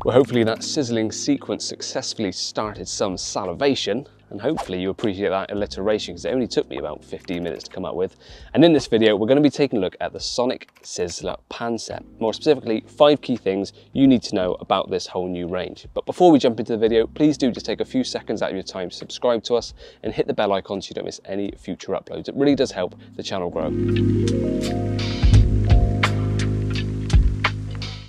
Well, hopefully that sizzling sequence successfully started some salivation, and hopefully you appreciate that alliteration because it only took me about 15 minutes to come up with. And in this video, we're going to be taking a look at the Sonik Sizzla Pan Set. More specifically, 5 key things you need to know about this whole new range. But before we jump into the video, please do just take a few seconds out of your time to subscribe to us and hit the bell icon so you don't miss any future uploads. It really does help the channel grow.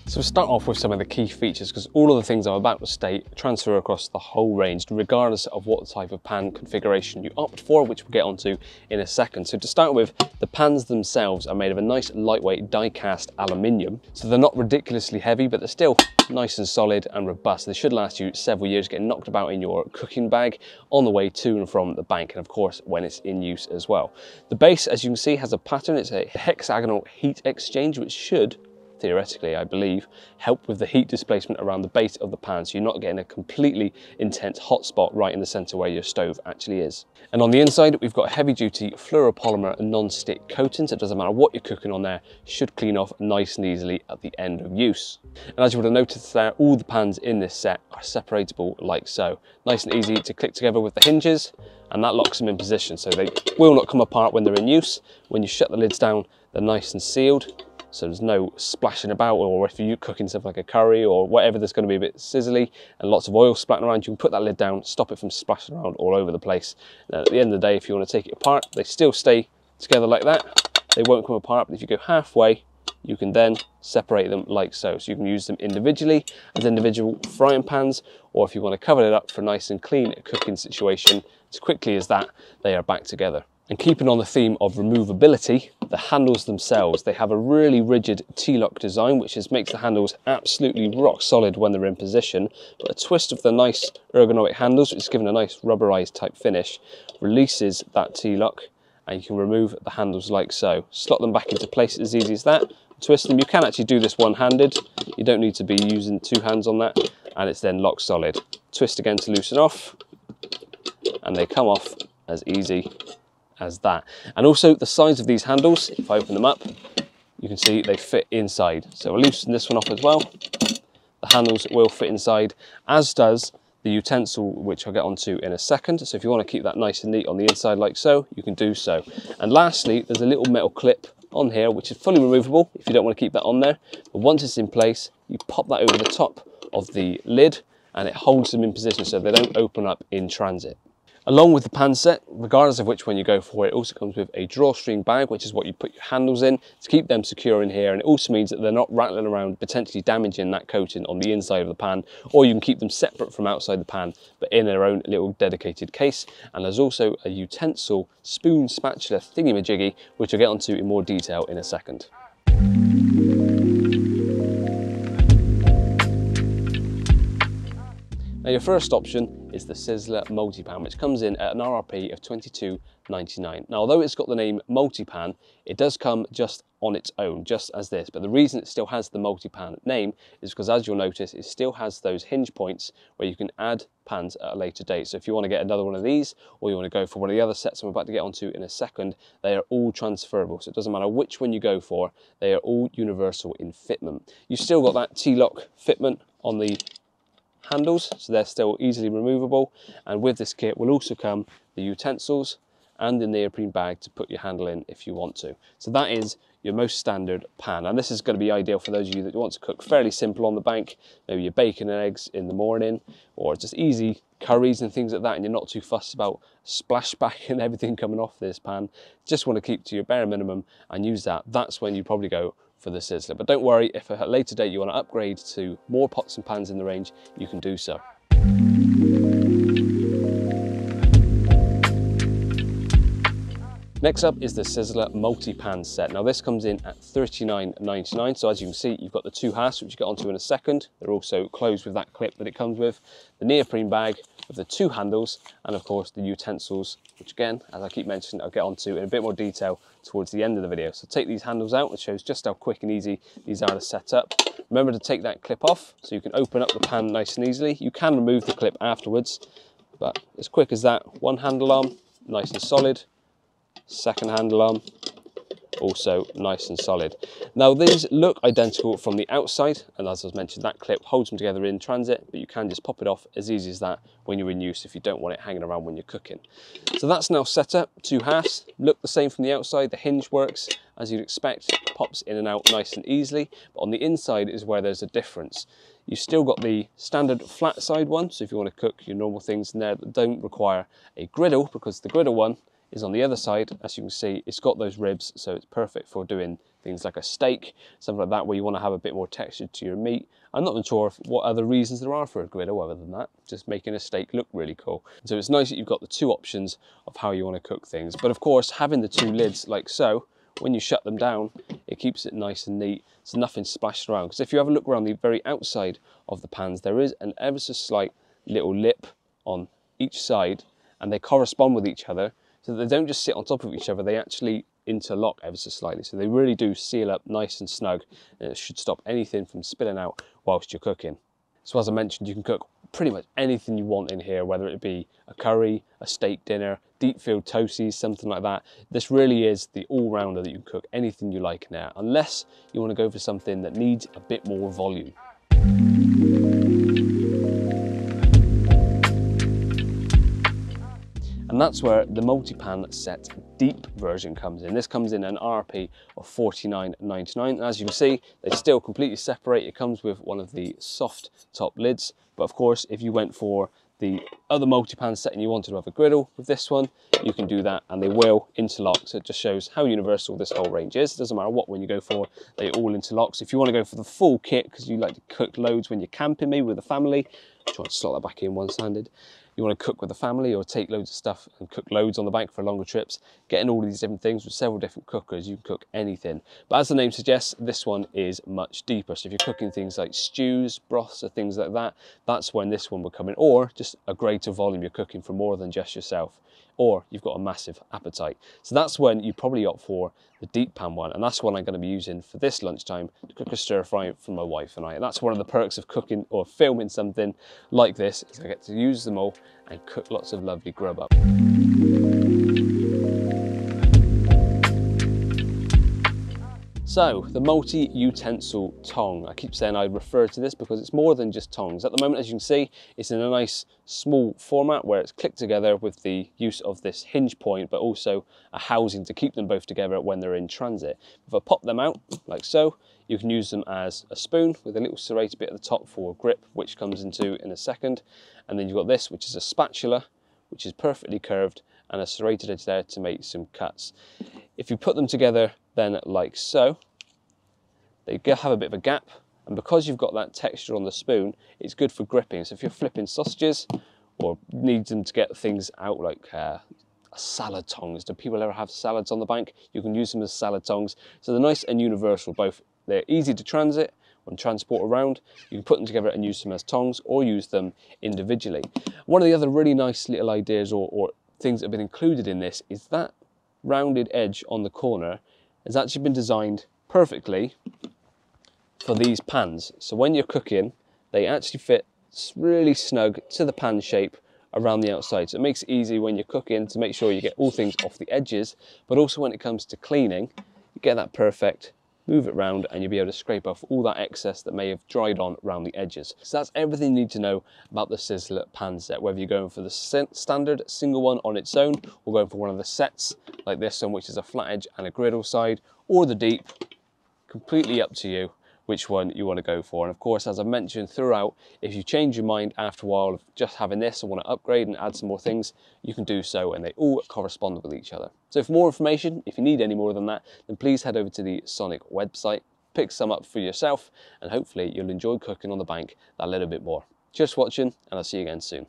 So we'll start off with some of the key features because all of the things I'm about to state transfer across the whole range regardless of what type of pan configuration you opt for, which we'll get onto in a second. So to start with, the pans themselves are made of a nice lightweight die-cast aluminium. So they're not ridiculously heavy, but they're still nice and solid and robust. They should last you several years, getting knocked about in your cooking bag on the way to and from the bank, and of course when it's in use as well. The base, as you can see, has a pattern. It's a hexagonal heat exchange, which should, theoretically, I believe, help with the heat displacement around the base of the pan, so you're not getting a completely intense hot spot right in the center where your stove actually is. And on the inside, we've got heavy duty fluoropolymer non-stick coatings. It doesn't matter what you're cooking on there, should clean off nice and easily at the end of use. And as you would have noticed there, all the pans in this set are separatable like so. Nice and easy to click together with the hinges, and that locks them in position, so they will not come apart when they're in use. When you shut the lids down, they're nice and sealed, so there's no splashing about, or if you're cooking stuff like a curry or whatever that's going to be a bit sizzly and lots of oil splatting around, you can put that lid down, stop it from splashing around all over the place. Now, at the end of the day, if you want to take it apart, they still stay together like that. They won't come apart, but if you go halfway, you can then separate them like so. So you can use them individually as individual frying pans, or if you want to cover it up for a nice and clean cooking situation, as quickly as that, they are back together. And keeping on the theme of removability, the handles themselves, they have a really rigid T-lock design, which makes the handles absolutely rock solid when they're in position. But a twist of the nice ergonomic handles, which is given a nice rubberized type finish, releases that T-lock, and you can remove the handles like so. Slot them back into place as easy as that. Twist them. You can actually do this one-handed. You don't need to be using 2 hands on that, and it's then lock solid. Twist again to loosen off, and they come off as easy as that. And also the size of these handles, if I open them up, you can see they fit inside. So we'll loosen this one off as well. The handles will fit inside, as does the utensil, which I'll get onto in a second. So if you want to keep that nice and neat on the inside like so, you can do so. And lastly, there's a little metal clip on here, which is fully removable if you don't want to keep that on there. But once it's in place, you pop that over the top of the lid and it holds them in position so they don't open up in transit. Along with the pan set, regardless of which one you go for, it also comes with a drawstring bag, which is what you put your handles in to keep them secure in here. And it also means that they're not rattling around, potentially damaging that coating on the inside of the pan, or you can keep them separate from outside the pan, but in their own little dedicated case. And there's also a utensil spoon spatula thingy-majiggy, which I'll get onto in more detail in a second. Now your first option is the Sizzla Multi-Pan, which comes in at an RRP of $22.99. Now although it's got the name Multi-Pan, it does come just on its own, just as this. But the reason it still has the Multi-Pan name is because, as you'll notice, it still has those hinge points where you can add pans at a later date. So if you want to get another one of these, or you want to go for one of the other sets I'm about to get onto in a second, they are all transferable. So it doesn't matter which one you go for, they are all universal in fitment. You've still got that T-lock fitment on the handles, so they're still easily removable. And with this kit will also come the utensils and the neoprene bag to put your handle in if you want to. So that is your most standard pan, and this is going to be ideal for those of you that want to cook fairly simple on the bank, maybe your bacon and eggs in the morning, or just easy curries and things like that, and you're not too fussed about splashback and everything coming off this pan. Just want to keep to your bare minimum and use that. That's when you probably go for the Sizzla. But don't worry, if at a later date you want to upgrade to more pots and pans in the range, you can do so. Next up is the Sizzla Multi-Pan Set. Now this comes in at $39.99. So as you can see, you've got the two halves, which you get onto in a second. They're also closed with that clip that it comes with, the neoprene bag with the two handles, and of course the utensils, which again, as I keep mentioning, I'll get onto in a bit more detail towards the end of the video. So take these handles out, which shows just how quick and easy these are to set up. Remember to take that clip off so you can open up the pan nice and easily. You can remove the clip afterwards, but as quick as that, one handle arm, nice and solid. Second handle arm, also nice and solid. Now these look identical from the outside, and as I mentioned, that clip holds them together in transit, but you can just pop it off as easy as that when you're in use if you don't want it hanging around when you're cooking. So that's now set up, two halves, look the same from the outside. The hinge works as you'd expect, pops in and out nice and easily, but on the inside is where there's a difference. You've still got the standard flat side one, so if you want to cook your normal things in there that don't require a griddle, because the griddle one is on the other side. As you can see, it's got those ribs, so it's perfect for doing things like a steak, something like that, where you want to have a bit more texture to your meat. I'm not sure what other reasons there are for a griddle other than that, just making a steak look really cool. So it's nice that you've got the two options of how you want to cook things. But of course, having the two lids like so, when you shut them down, it keeps it nice and neat, so nothing splashed around. Because if you have a look around the very outside of the pans, there is an ever so slight little lip on each side, and they correspond with each other, so they don't just sit on top of each other, they actually interlock ever so slightly. So they really do seal up nice and snug, and it should stop anything from spilling out whilst you're cooking. So as I mentioned, you can cook pretty much anything you want in here, whether it be a curry, a steak dinner, deep filled toasties, something like that. This really is the all-rounder that you can cook anything you like in there, unless you want to go for something that needs a bit more volume. And that's where the multi-pan set deep version comes in. This comes in an RRP of $49.99. And as you can see, they still completely separate. It comes with one of the soft top lids. But of course, if you went for the other multi-pan set and you wanted to have a griddle with this one, you can do that, and they will interlock. So it just shows how universal this whole range is. It doesn't matter what one you go for, they all interlock. So if you want to go for the full kit, because you like to cook loads when you're camping, maybe with a family, try and slot that back in one-handed. You want to cook with a family or take loads of stuff and cook loads on the bank for longer trips, getting all these different things with several different cookers, you can cook anything. But as the name suggests, this one is much deeper. So if you're cooking things like stews, broths, or things like that, that's when this one would come in. Or just a greater volume, you're cooking for more than just yourself. Or you've got a massive appetite. So that's when you probably opt for the deep pan one, and that's what I'm going to be using for this lunchtime to cook a stir fry for my wife and I. And that's one of the perks of cooking or filming something like this, is I get to use them all and cook lots of lovely grub up. So, the multi-utensil tong. I keep saying I refer to this because it's more than just tongs. At the moment, as you can see, it's in a nice small format where it's clicked together with the use of this hinge point, but also a housing to keep them both together when they're in transit. If I pop them out, like so, you can use them as a spoon with a little serrated bit at the top for grip, which comes into in a second. And then you've got this, which is a spatula, which is perfectly curved, and a serrated edge there to make some cuts. If you put them together then like so, they have a bit of a gap, and because you've got that texture on the spoon, it's good for gripping. So if you're flipping sausages or need them to get things out like salad tongs, do people ever have salads on the bank? You can use them as salad tongs. So they're nice and universal, both they're easy to transit and transport around. You can put them together and use them as tongs or use them individually. One of the other really nice little ideas or things that have been included in this is that rounded edge on the corner has actually been designed perfectly for these pans. So when you're cooking, they actually fit really snug to the pan shape around the outside. So it makes it easy when you're cooking to make sure you get all things off the edges, but also when it comes to cleaning, you get that perfect, move it round, and you'll be able to scrape off all that excess that may have dried on around the edges. So that's everything you need to know about the Sizzla pan set, whether you're going for the standard single one on its own, or going for one of the sets like this one, which is a flat edge and a griddle side, or the deep. Completely up to you which one you want to go for. And of course, as I mentioned throughout, if you change your mind after a while of just having this and want to upgrade and add some more things, you can do so, and they all correspond with each other. So for more information, if you need any more than that, then please head over to the Sonik website, pick some up for yourself, and hopefully you'll enjoy cooking on the bank that little bit more. Cheers for watching, and I'll see you again soon.